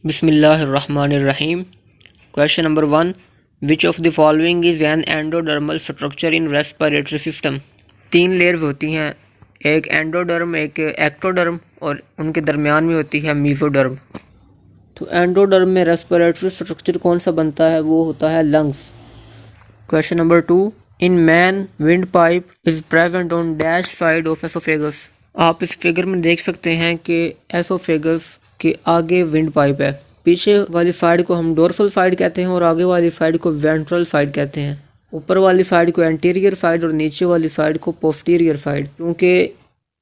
Bismillahirrahmanirrahim. Question number 1. Which of the following is an endodermal structure in respiratory system? 3 layers होती हैं, एक endoderm, एक ectoderm और उनके दरमियान में होती है मीजोडर्म। तो एंडोडर्म में रेस्पिरेटरी स्ट्रक्चर कौन सा बनता है? वो होता है lungs. Question number 2. In man wind pipe is present on dash side of oesophagus. आप इस फिगर में देख सकते हैं कि एसोफेगस के आगे विंड पाइप है। पीछे वाली साइड को हम डोर्सल साइड कहते हैं और आगे वाली साइड को वेंट्रल साइड कहते हैं। ऊपर वाली साइड को एंटीरियर साइड और नीचे वाली साइड को पोस्टीरियर साइड। क्योंकि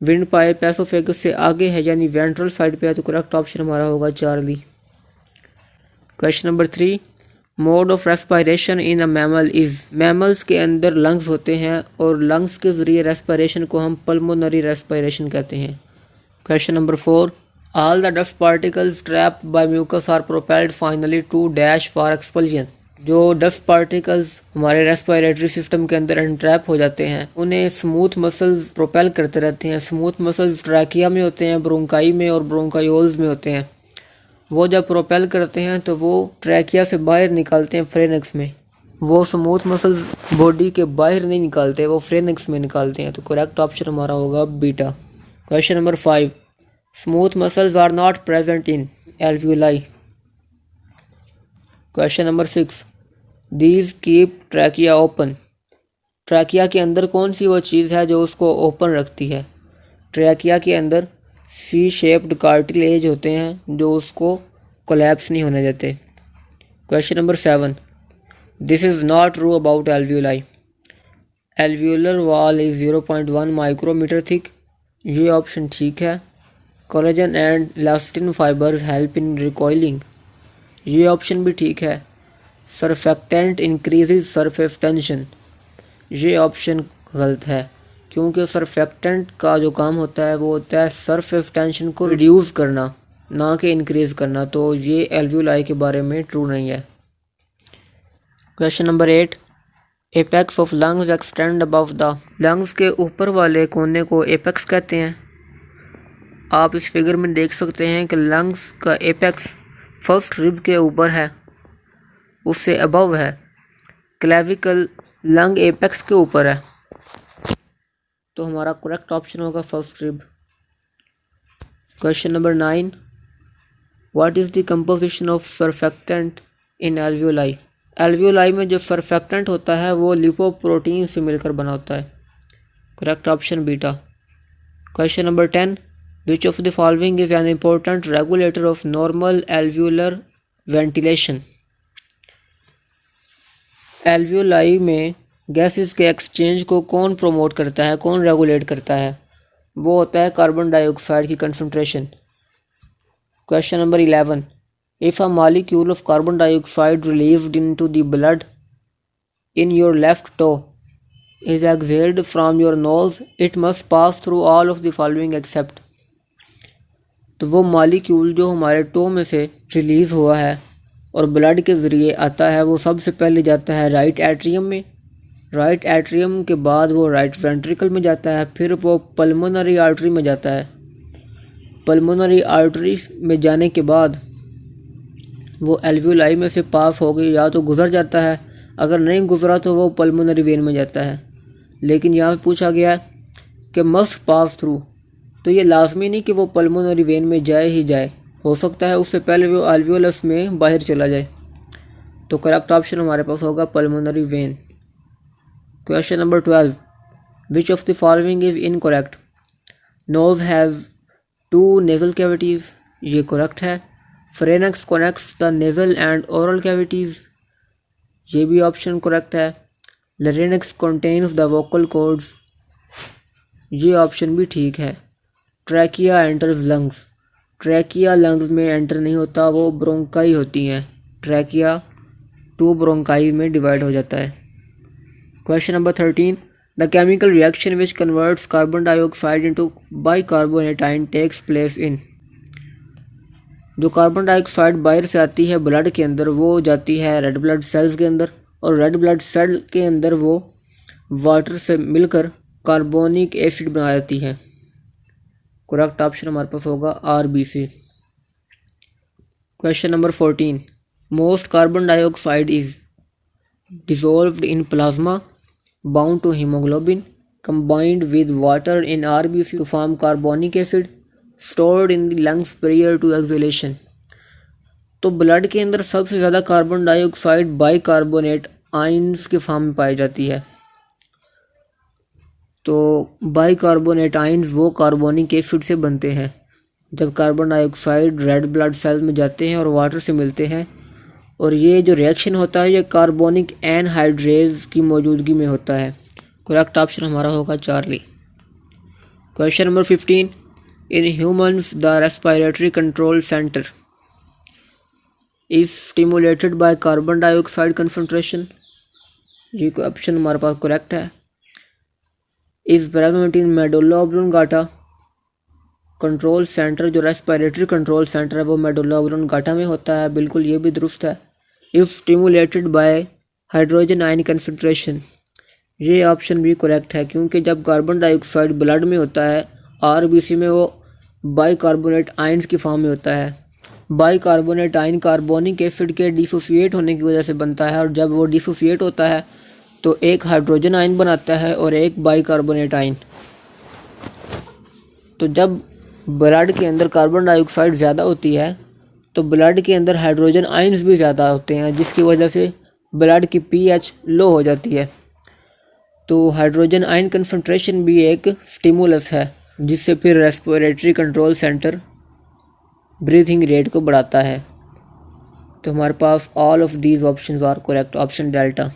विंड पाइप एसोफेगस से आगे है यानी वेंट्रल साइड पे है, तो करेक्ट ऑप्शन हमारा होगा Charlie. Question number 3. Mode of respiration in a mammal is. Mammals के अंदर लंग्स होते हैं और लंग्स के जरिए रेस्पिरेशन को हम पल्मोनरी रेस्पिरेशन कहते हैं। Question number 4. All the dust particles trapped by mucus are propelled finally to dash for expulsion. जो डस्ट पार्टिकल्स हमारे रेस्पिरेटरी सिस्टम के अंदर एंट्रैप हो जाते हैं उन्हें स्मूथ मसल्स प्रोपेल करते रहते हैं। स्मूथ मसल्स ट्रैकिया में होते हैं, ब्रोंकाई में और ब्रोंकायोल्स में होते हैं। वो जब प्रोपेल करते हैं तो वो ट्रैकिया से बाहर निकालते हैं फ्रेनेक्स में। वो स्मूथ मसल्स बॉडी के बाहर नहीं निकालते, वो फ्रेनेक्स में निकालते हैं। तो करेक्ट ऑप्शन हमारा होगा beta. Question number 5. Smooth muscles are not present in alveoli. Question number 6. These keep trachea open. Trachea के अंदर कौन सी वो चीज़ है जो उसको ओपन रखती है? ट्रैकिया के अंदर सी शेप्ड कार्टिलेज होते हैं जो उसको कोलैप्स नहीं होने देते। Question number 7. This is not true about alveoli. Alveolar wall is 0.1 micrometre thick. ये ऑप्शन ठीक है। Collagen and elastin fibres help in recoiling. ये ऑप्शन भी ठीक है। Surfactant increases surface tension. ये ऑप्शन गलत है क्योंकि सरफेक्टेंट का जो काम होता है वो होता है सरफेस टेंशन को रिड्यूस करना, ना कि इंक्रीज करना। तो ये एल्वियोलाई के बारे में ट्रू नहीं है। Question number 8. Apex of lungs extend above the. Lungs के ऊपर वाले कोने को एपेक्स कहते हैं। आप इस फिगर में देख सकते हैं कि लंग्स का एपेक्स फर्स्ट रिब के ऊपर है, उससे अबव है। क्लेविकल लंग एपेक्स के ऊपर है, तो हमारा करेक्ट ऑप्शन होगा first rib. Question number 9. What is the composition of surfactant in alveoli. Alveoli में जो सरफेक्टेंट होता है वो लिपोप्रोटीन से मिलकर बना होता है। Correct option beta. Question number 10. Which of the following is an important regulator of normal alveolar ventilation. Alveoli में गैसेस के एक्सचेंज को कौन प्रमोट करता है, कौन रेगुलेट करता है? वो होता है कार्बन डाइऑक्साइड की concentration. Question number 11. If a molecule of carbon dioxide released into the blood in your left toe is exhaled from your nose, it must pass through all of the following except. तो वो molecule जो हमारे to में से release हुआ है और blood के ज़रिए आता है वो सबसे पहले जाता है राइट एट्रियम में। राइट एट्रियम के बाद वो राइट वेंट्रिकल में जाता है, फिर वो पल्मोनरी आर्टरी में जाता है। पल्मोनरी आर्टरी में जाने के बाद वो एल्वियोलाई में से पास हो गई, या तो गुजर जाता है, अगर नहीं गुजरा तो वो पल्मोनरी वेन में जाता है। लेकिन यहाँ पे पूछा गया कि मस्ट पास थ्रू, तो ये लाजमी नहीं कि वो पल्मोनरी वेन में जाए ही जाए, हो सकता है उससे पहले वो एल्वियोलस में बाहर चला जाए। तो करेक्ट ऑप्शन हमारे पास होगा pulmonary vein. Question number 12. Which of the following is incorrect. Nose has 2 nasal cavities. ये करेक्ट है। Pharynx connects the nasal and oral cavities. ये भी ऑप्शन करेक्ट है। Larynx contains the vocal cords. ये option भी ठीक है। Trachea enters lungs. Trachea lungs में एंटर नहीं होता, वो ब्रोंकाई होती हैं। ट्रैकिया 2 ब्रोंकाई में डिवाइड हो जाता है। Question number 13. The chemical reaction which converts carbon dioxide into bicarbonate ion takes place in. जो कार्बन डाइऑक्साइड बाहर से आती है ब्लड के अंदर वो जाती है रेड ब्लड सेल्स के अंदर, और रेड ब्लड सेल के अंदर वो वाटर से मिलकर कार्बोनिक एसिड बना जाती है। करेक्ट ऑप्शन हमारे पास होगा RBC। Question number 14, most carbon dioxide is dissolved in plasma, bound to hemoglobin, combined with water in RBC to form carbonic acid, stored in the lungs prior to exhalation। तो blood के अंदर सबसे ज़्यादा carbon dioxide bicarbonate ions के form में पाई जाती है। तो बाइकार्बोनेट आयंस वो कार्बोनिक एसिड से बनते हैं। जब carbon dioxide red blood cell में जाते हैं और वाटर से मिलते हैं, और ये जो रिएक्शन होता है ये कार्बोनिक एनहाइड्रेज की मौजूदगी में होता है। करेक्ट ऑप्शन हमारा होगा Charlie. Question number 15, in humans the respiratory control centre is stimulated by carbon dioxide concentration. ये ऑप्शन हमारे पास करेक्ट है। Is present in medulla oblongata. Control centre जो रेस्पिरेटरी कंट्रोल सेंटर है वो मेडुल्ला ऑब्लोंगाटा में होता है, बिल्कुल ये भी दुरुस्त है। If stimulated by hydrogen ion concentration, ये ऑप्शन भी करेक्ट है, क्योंकि जब कार्बन डाइऑक्साइड ब्लड में होता है आरबीसी में वो बाइकार्बोनेट आयंस की फॉर्म में होता है। बाइकार्बोनेट आयन कार्बोनिक एसिड के डिसोसिएट होने की वजह से बनता है, और जब वो डिसोसिएट होता है तो एक हाइड्रोजन आयन बनाता है और एक बाइकार्बोनेट आयन। तो जब ब्लड के अंदर कार्बन डाइऑक्साइड ज़्यादा होती है तो ब्लड के अंदर हाइड्रोजन आयंस भी ज़्यादा होते हैं, जिसकी वजह से ब्लड की पीएच लो हो जाती है। तो हाइड्रोजन आयन कंसंट्रेशन भी एक स्टिमुलस है, जिससे फिर respiratory control centre breathing rate को बढ़ाता है। तो हमारे पास all of these options are correct, option delta.